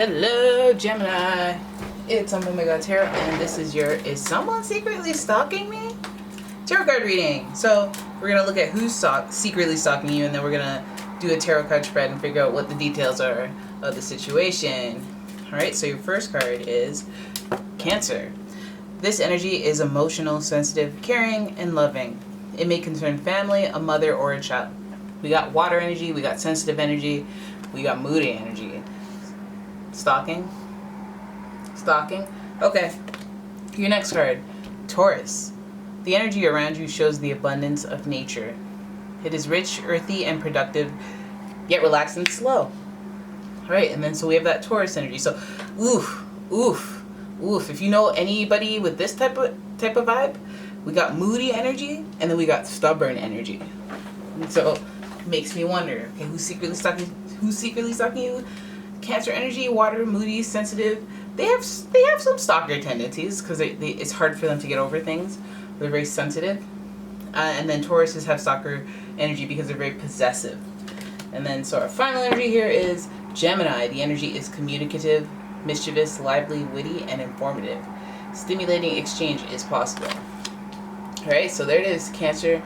Hello, Gemini. It's umomg.tarot, and this is your "Is Someone Secretly Stalking Me?" tarot card reading. So we're gonna look at who's secretly stalking you, and then we're gonna do a tarot card spread and figure out what the details are of the situation. All right. So your first card is Cancer. This energy is emotional, sensitive, caring, and loving. It may concern family, a mother, or a child. We got water energy. We got sensitive energy. We got moody energy. Stalking. Okay. Your next card, Taurus. The energy around you shows the abundance of nature. It is rich, earthy, and productive, yet relaxed and slow. All right, and then so we have that Taurus energy. So, oof. If you know anybody with this type of vibe, we got moody energy, and then we got stubborn energy. And so, it makes me wonder, okay, who's secretly stalking you? Cancer energy, water, moody, sensitive. They have some stalker tendencies because it's hard for them to get over things. They're very sensitive. And then Tauruses have stalker energy because they're very possessive. And then so our final energy here is Gemini. The energy is communicative, mischievous, lively, witty, and informative. Stimulating exchange is possible. Alright, so there it is. Cancer,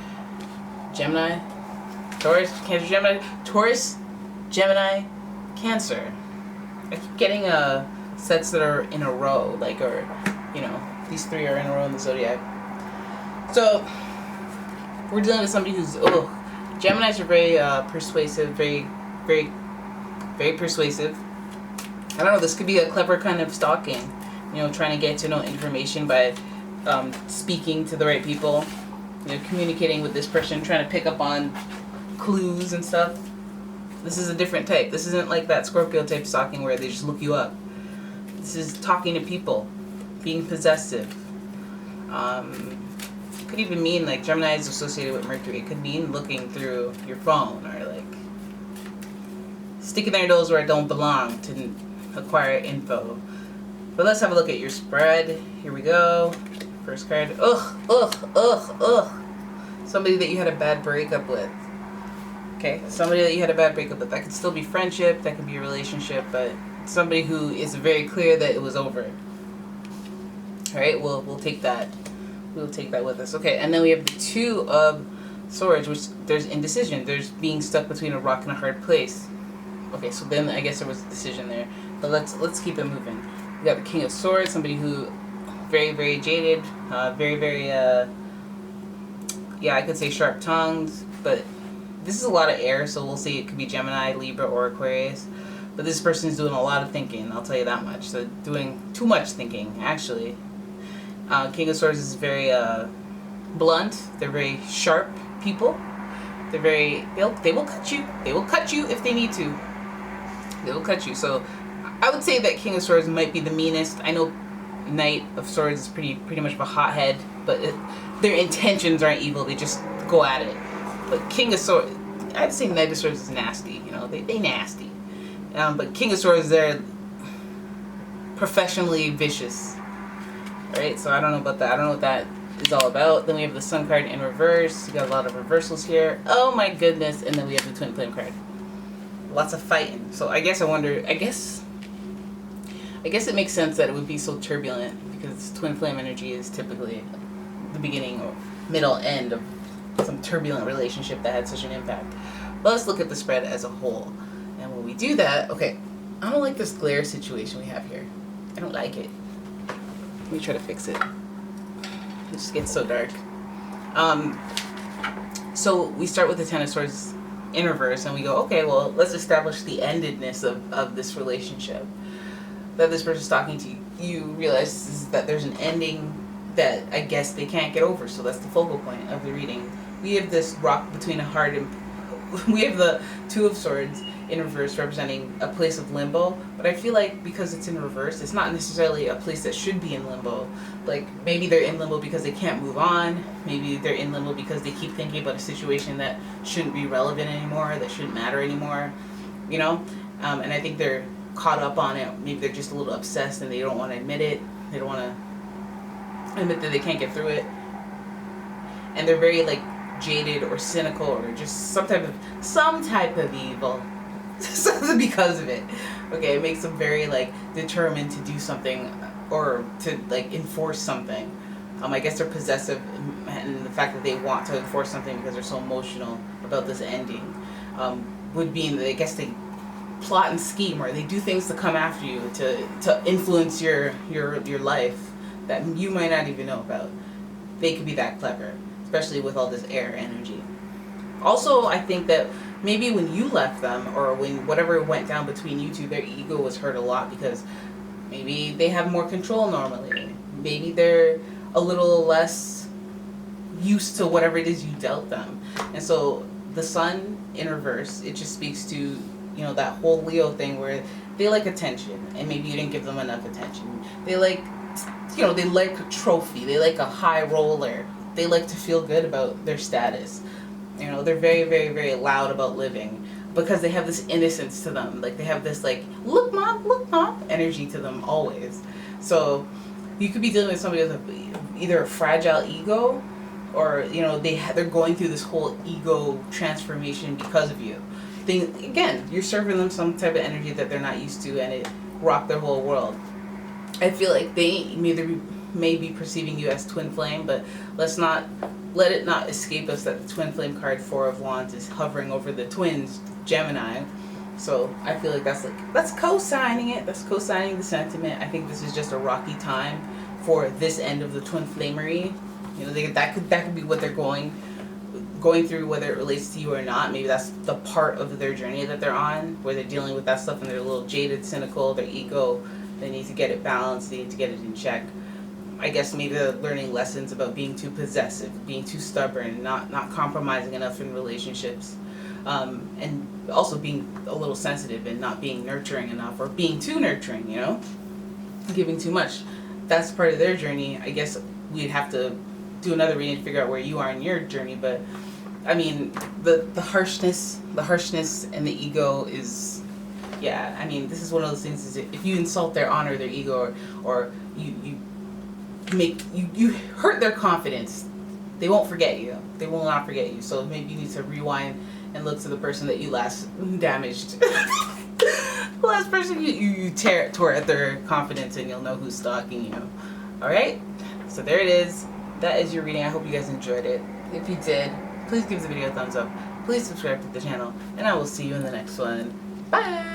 Gemini, Taurus, Cancer, Gemini, Taurus, Gemini, Cancer. I keep getting sets that are in a row, these three are in a row in the zodiac. So we're dealing with somebody who's Geminis are very persuasive, very persuasive. I don't know, this could be a clever kind of stalking, trying to get to know information by speaking to the right people, communicating with this person, trying to pick up on clues and stuff. This is a different type. This isn't like that Scorpio type stalking where they just look you up. This is talking to people, being possessive. Could even mean like Gemini is associated with Mercury. It could mean looking through your phone or like sticking their nose where it don't belong to acquire info. But let's have a look at your spread. Here we go. First card. Somebody that you had a bad breakup with. Okay, somebody that you had a bad breakup with. That could still be friendship, that could be a relationship, but somebody who is very clear that it was over. Alright, we'll take that. We'll take that with us. Okay, and then we have the Two of Swords, which there's indecision. There's being stuck between a rock and a hard place. Okay, so then I guess there was a decision there. But let's keep it moving. We got the King of Swords, somebody who very jaded, very I could say sharp-tongued, but this is a lot of air, so we'll see. It could be Gemini, Libra, or Aquarius. But this person is doing a lot of thinking, I'll tell you that much. So doing too much thinking, actually. King of Swords is very blunt. They're very sharp people. They will cut you. They will cut you if they need to. They will cut you. So I would say that King of Swords might be the meanest. I know Knight of Swords is pretty much of a hothead, but their intentions aren't evil. They just go at it. But King of Swords, I'd say Knight of Swords is nasty. They nasty. But King of Swords, they're professionally vicious. Alright, so I don't know about that. I don't know what that is all about. Then we have the Sun card in reverse. You got a lot of reversals here. Oh my goodness. And then we have the Twin Flame card. Lots of fighting. So I guess it makes sense that it would be so turbulent because Twin Flame energy is typically the beginning or middle end of some turbulent relationship that had such an impact. But let's look at the spread as a whole. And when we do that, okay, I don't like this glare situation we have here. I don't like it. Let me try to fix it. It just gets so dark. So we start with the Ten of Swords in reverse, and we go, okay, well, let's establish the endedness of this relationship. That this person's talking to you. You realize that there's an ending that I guess they can't get over. So that's the focal point of the reading. We have this rock between a heart and... We have the Two of Swords in reverse representing a place of limbo. But I feel like because it's in reverse, it's not necessarily a place that should be in limbo. Like, maybe they're in limbo because they can't move on. Maybe they're in limbo because they keep thinking about a situation that shouldn't be relevant anymore, that shouldn't matter anymore. And I think they're caught up on it. Maybe they're just a little obsessed and they don't want to admit it. They don't want to admit that they can't get through it. And they're very, jaded or cynical or just some type of evil So because of it. Okay, it makes them very like determined to do something or to like enforce something. I guess they're possessive, and the fact that they want to enforce something because they're so emotional about this ending would mean that I guess they plot and scheme, or they do things to come after you to influence your life that you might not even know about. They could be that clever, especially with all this air energy. Also, I think that maybe when you left them, or when whatever went down between you two, their ego was hurt a lot because maybe they have more control normally. Maybe they're a little less used to whatever it is you dealt them. And so the sun in reverse, it just speaks to, you know, that whole Leo thing where they like attention and maybe you didn't give them enough attention. They like, you know, they like a trophy. They like a high roller. They like to feel good about their status. You know, they're very, very, very loud about living because they have this innocence to them. Like they have this like, look mom energy to them always. So you could be dealing with somebody with either a fragile ego, or you know they're going through this whole ego transformation because of you. Again, you're serving them some type of energy that they're not used to, and it rocked their whole world. I feel like they may be perceiving you as twin flame, but let it not escape us that the twin flame card, Four of Wands, is hovering over the twins, Gemini. So I feel like that's co-signing it. That's co-signing the sentiment. I think this is just a rocky time for this end of the twin flamery. You know, that could be what they're going through, whether it relates to you or not. Maybe that's the part of their journey that they're on, where they're dealing with that stuff and they're a little jaded, cynical. Their ego, they need to get it balanced. They need to get it in check. I guess maybe they're learning lessons about being too possessive, being too stubborn, not compromising enough in relationships. And also being a little sensitive and not being nurturing enough, or being too nurturing, you know, giving too much. That's part of their journey. I guess we'd have to do another reading to figure out where you are in your journey. But I mean, the harshness and the ego is, yeah. I mean, this is one of those things. Is if you insult their honor, their ego, or you hurt their confidence, they won't forget you. They will not forget you. So maybe you need to rewind and look to the person that you last damaged. The last person you tore at their confidence, and you'll know who's stalking you. Alright? So there it is. That is your reading. I hope you guys enjoyed it. If you did, please give the video a thumbs up. Please subscribe to the channel. And I will see you in the next one. Bye!